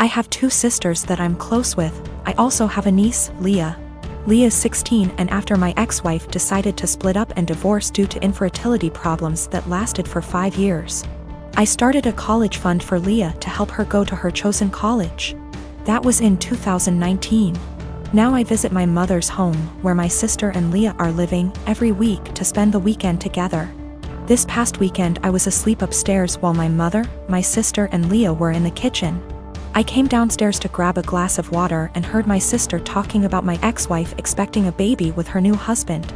have two sisters that I'm close with. I also have a niece, Leah. Leah's 16, and after my ex-wife decided to split up and divorce due to infertility problems that lasted for 5 years, I started a college fund for Leah to help her go to her chosen college. That was in 2019. Now I visit my mother's home, where my sister and Leah are living, every week to spend the weekend together. This past weekend I was asleep upstairs while my mother, my sister and Leah were in the kitchen. I came downstairs to grab a glass of water and heard my sister talking about my ex-wife expecting a baby with her new husband.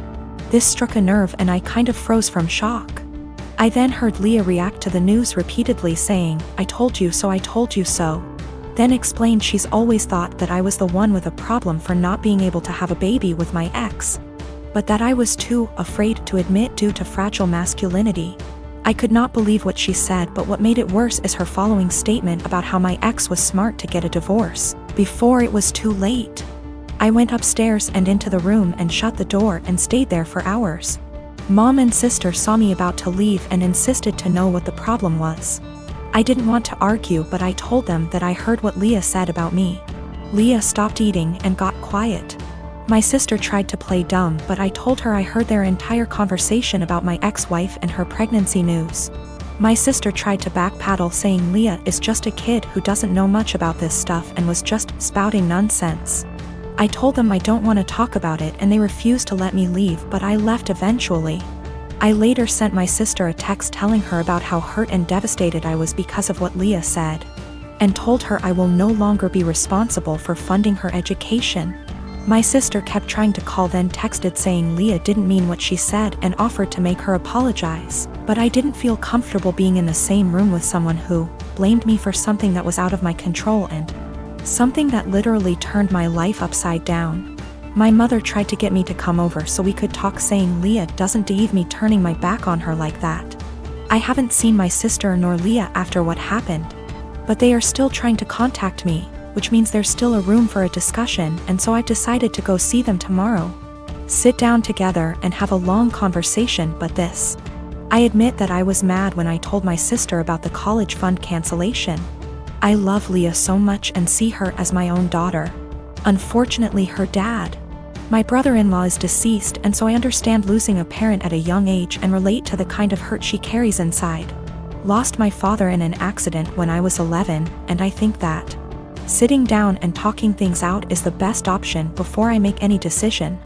This struck a nerve and I kind of froze from shock. I then heard Leah react to the news repeatedly saying, "I told you so, I told you so." Then explained she's always thought that I was the one with a problem for not being able to have a baby with my ex, but that I was too afraid to admit due to fragile masculinity. I could not believe what she said, but what made it worse is her following statement about how my ex was smart to get a divorce before it was too late. I went upstairs and into the room and shut the door and stayed there for hours. Mom and sister saw me about to leave and insisted to know what the problem was. I didn't want to argue, but I told them that I heard what Leah said about me. Leah stopped eating and got quiet. My sister tried to play dumb, but I told her I heard their entire conversation about my ex-wife and her pregnancy news. My sister tried to backpedal, saying Leah is just a kid who doesn't know much about this stuff and was just spouting nonsense. I told them I don't want to talk about it and they refused to let me leave, but I left eventually. I later sent my sister a text telling her about how hurt and devastated I was because of what Leah said, and told her I will no longer be responsible for funding her education. My sister kept trying to call, then texted saying Leah didn't mean what she said and offered to make her apologize, but I didn't feel comfortable being in the same room with someone who blamed me for something that was out of my control and something that literally turned my life upside down. My mother tried to get me to come over so we could talk, saying Leah doesn't deserve me turning my back on her like that. I haven't seen my sister nor Leah after what happened, but they are still trying to contact me, which means there's still a room for a discussion, and so I've decided to go see them tomorrow. Sit down together and have a long conversation. But this, I admit that I was mad when I told my sister about the college fund cancellation. I love Leah so much and see her as my own daughter. Unfortunately, her dad, my brother-in-law, is deceased, and so I understand losing a parent at a young age and relate to the kind of hurt she carries inside. Lost my father in an accident when I was 11, and I think that sitting down and talking things out is the best option before I make any decision.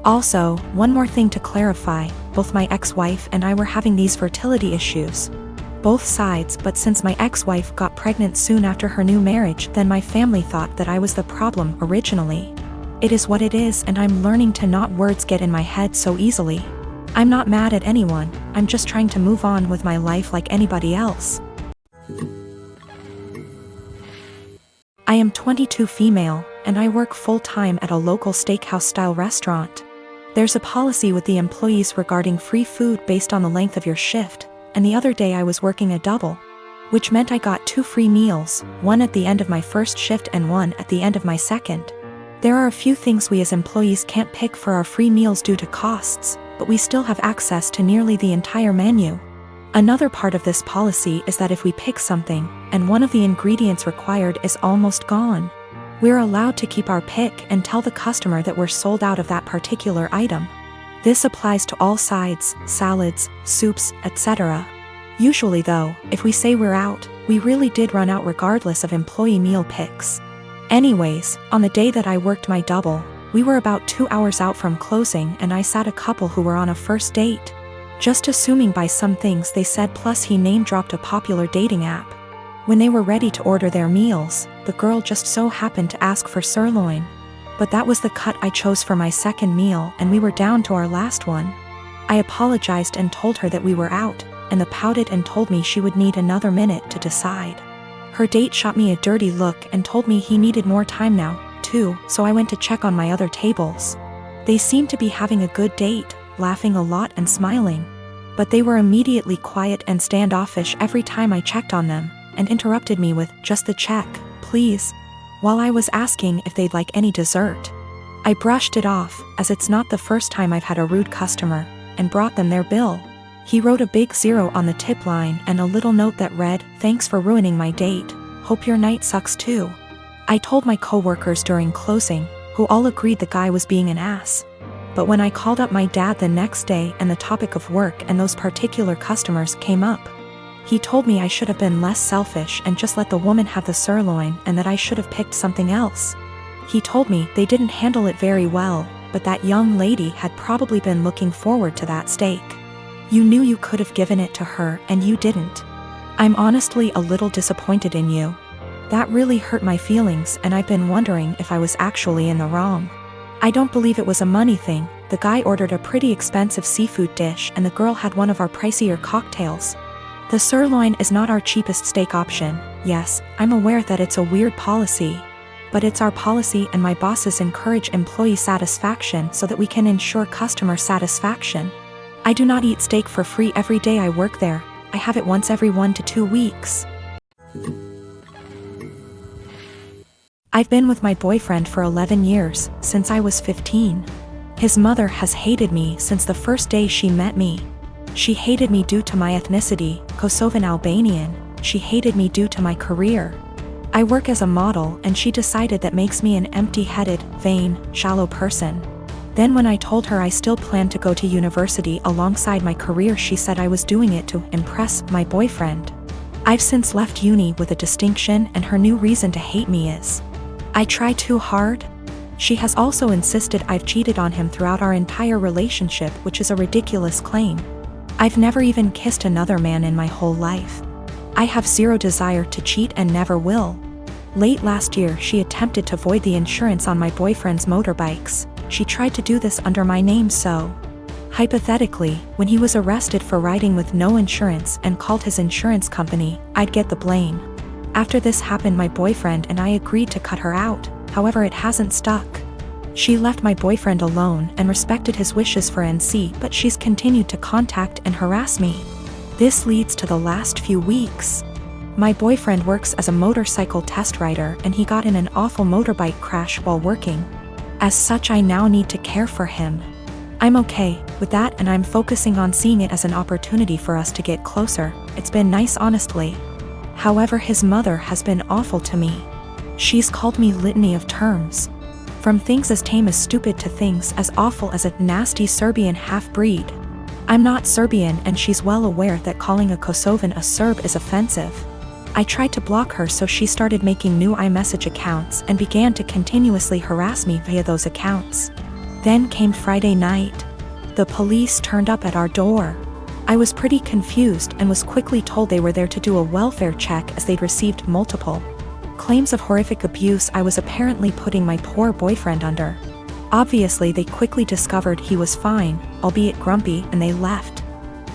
Also, one more thing to clarify, both my ex-wife and I were having these fertility issues. Both sides, but since my ex-wife got pregnant soon after her new marriage, then my family thought that I was the problem originally. It is what it is, and I'm learning to not words get in my head so easily. I'm not mad at anyone, I'm just trying to move on with my life like anybody else. I am 22, female, and I work full-time at a local steakhouse-style restaurant. There's a policy with the employees regarding free food based on the length of your shift, and the other day I was working a double, which meant I got 2 free meals, one at the end of my first shift and one at the end of my second. There are a few things we as employees can't pick for our free meals due to costs, but we still have access to nearly the entire menu. Another part of this policy is that if we pick something, and one of the ingredients required is almost gone, we're allowed to keep our pick and tell the customer that we're sold out of that particular item. This applies to all sides, salads, soups, etc. Usually though, if we say we're out, we really did run out regardless of employee meal picks. Anyways, on the day that I worked my double, we were about 2 hours out from closing and I sat a couple who were on a first date. Just assuming by some things they said, plus he name-dropped a popular dating app. When they were ready to order their meals, the girl just so happened to ask for sirloin. But that was the cut I chose for my second meal and we were down to our last one. I apologized and told her that we were out, and the pouted and told me she would need another minute to decide. Her date shot me a dirty look and told me he needed more time now, too, so I went to check on my other tables. They seemed to be having a good date, laughing a lot and smiling. But they were immediately quiet and standoffish every time I checked on them, and interrupted me with, "Just the check, please," while I was asking if they'd like any dessert. I brushed it off, as it's not the first time I've had a rude customer, and brought them their bill. He wrote a big 0 on the tip line and a little note that read, "Thanks for ruining my date, hope your night sucks too." I told my coworkers during closing, who all agreed the guy was being an ass. But when I called up my dad the next day and the topic of work and those particular customers came up, he told me I should have been less selfish and just let the woman have the sirloin and that I should have picked something else. He told me they didn't handle it very well, but that young lady had probably been looking forward to that steak. You knew you could have given it to her and you didn't. I'm honestly a little disappointed in you. That really hurt my feelings and I've been wondering if I was actually in the wrong. I don't believe it was a money thing. The guy ordered a pretty expensive seafood dish and the girl had one of our pricier cocktails. The sirloin is not our cheapest steak option. Yes, I'm aware that it's a weird policy. But it's our policy and my bosses encourage employee satisfaction so that we can ensure customer satisfaction. I do not eat steak for free every day I work there. I have it once every 1 to 2 weeks. I've been with my boyfriend for 11 years, since I was 15. His mother has hated me since the first day she met me. She hated me due to my ethnicity, Kosovan Albanian. She hated me due to my career. I work as a model and she decided that makes me an empty-headed, vain, shallow person. Then when I told her I still planned to go to university alongside my career, she said I was doing it to impress my boyfriend. I've since left uni with a distinction and her new reason to hate me is I try too hard. She has also insisted I've cheated on him throughout our entire relationship, which is a ridiculous claim. I've never even kissed another man in my whole life. I have zero desire to cheat and never will. Late last year she attempted to void the insurance on my boyfriend's motorbikes. She tried to do this under my name so, hypothetically, when he was arrested for riding with no insurance and called his insurance company, I'd get the blame. After this happened, my boyfriend and I agreed to cut her out, however it hasn't stuck. She left my boyfriend alone and respected his wishes for NC, but she's continued to contact and harass me. This leads to the last few weeks. My boyfriend works as a motorcycle test rider and he got in an awful motorbike crash while working. As such, I now need to care for him. I'm okay with that and I'm focusing on seeing it as an opportunity for us to get closer. It's been nice, honestly. However, his mother has been awful to me. She's called me litany of terms. From things as tame as stupid to things as awful as a nasty Serbian half-breed. I'm not Serbian and she's well aware that calling a Kosovan a Serb is offensive. I tried to block her, so she started making new iMessage accounts and began to continuously harass me via those accounts. Then came Friday night. The police turned up at our door. I was pretty confused and was quickly told they were there to do a welfare check as they'd received multiple claims of horrific abuse I was apparently putting my poor boyfriend under. Obviously they quickly discovered he was fine, albeit grumpy, and they left.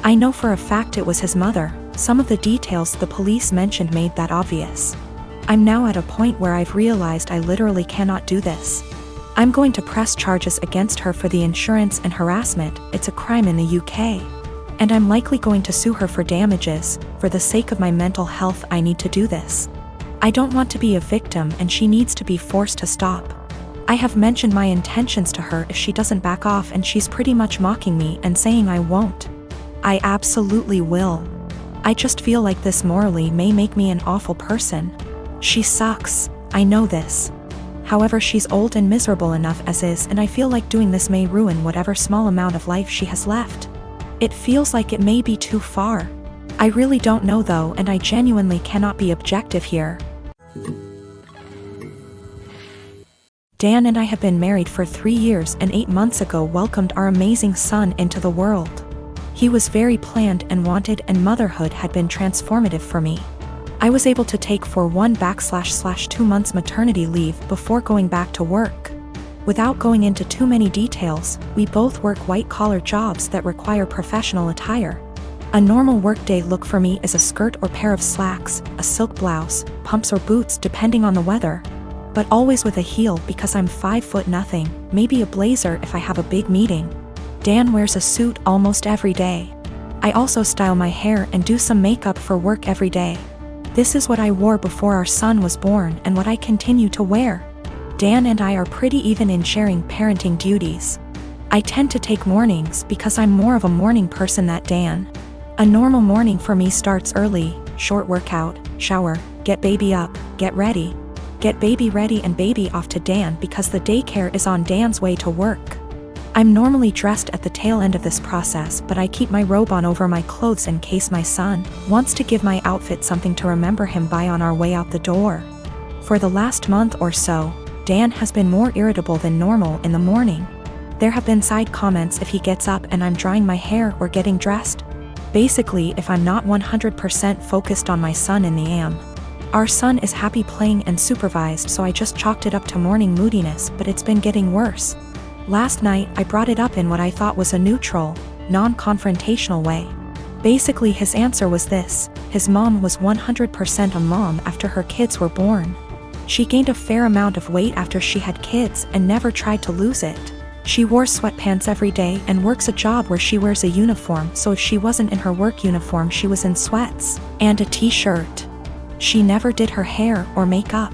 I know for a fact it was his mother. Some of the details the police mentioned made that obvious. I'm now at a point where I've realized I literally cannot do this. I'm going to press charges against her for the insurance and harassment. It's a crime in the UK. And I'm likely going to sue her for damages. For the sake of my mental health, I need to do this. I don't want to be a victim and she needs to be forced to stop. I have mentioned my intentions to her if she doesn't back off, and she's pretty much mocking me and saying I won't. I absolutely will. I just feel like this morally may make me an awful person. She sucks, I know this. However, she's old and miserable enough as is, and I feel like doing this may ruin whatever small amount of life she has left. It feels like it may be too far. I really don't know though, and I genuinely cannot be objective here. Dan and I have been married for 3 years and 8 months ago welcomed our amazing son into the world. He was very planned and wanted, and motherhood had been transformative for me. I was able to take for 1/2 months maternity leave before going back to work. Without going into too many details, we both work white-collar jobs that require professional attire. A normal workday look for me is a skirt or pair of slacks, a silk blouse, pumps or boots depending on the weather. But always with a heel because I'm 5'0", maybe a blazer if I have a big meeting. Dan wears a suit almost every day. I also style my hair and do some makeup for work every day. This is what I wore before our son was born and what I continue to wear. Dan and I are pretty even in sharing parenting duties. I tend to take mornings because I'm more of a morning person than Dan. A normal morning for me starts early: short workout, shower, get baby up, get ready. get baby ready and baby off to Dan because the daycare is on Dan's way to work. I'm normally dressed at the tail end of this process, but I keep my robe on over my clothes in case my son wants to give my outfit something to remember him by on our way out the door. For the last month or so, Dan has been more irritable than normal in the morning. There have been side comments if he gets up and I'm drying my hair or getting dressed. Basically, if I'm not 100% focused on my son in the AM. Our son is happy playing and supervised, so I just chalked it up to morning moodiness, but it's been getting worse. Last night, I brought it up in what I thought was a neutral, non-confrontational way. Basically, his answer was this: his mom was 100% a mom after her kids were born. She gained a fair amount of weight after she had kids and never tried to lose it. She wore sweatpants every day and works a job where she wears a uniform, so if she wasn't in her work uniform she was in sweats and a t-shirt. She never did her hair or makeup.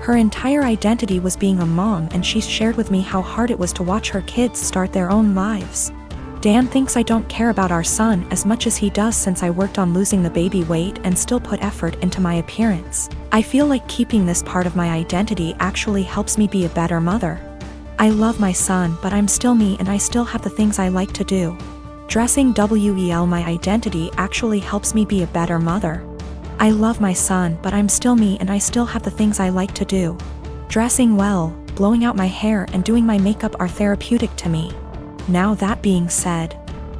Her entire identity was being a mom, and she shared with me how hard it was to watch her kids start their own lives. Dan thinks I don't care about our son as much as he does since I worked on losing the baby weight and still put effort into my appearance. I feel like keeping this part of my identity actually helps me be a better mother. I love my son, but I'm still me and I still have the things I like to do. Dressing well, my identity actually helps me be a better mother. I love my son, but I'm still me and I still have the things I like to do. Dressing well, blowing out my hair and doing my makeup are therapeutic to me. Now that being said,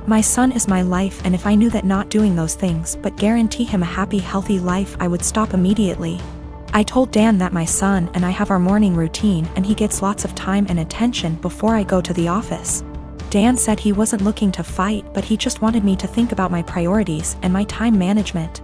my son is my life, and if I knew that not doing those things but guarantee him a happy, healthy life, I would stop immediately. I told Dan that my son and I have our morning routine and he gets lots of time and attention before I go to the office. Dan said he wasn't looking to fight, but he just wanted me to think about my priorities and my time management.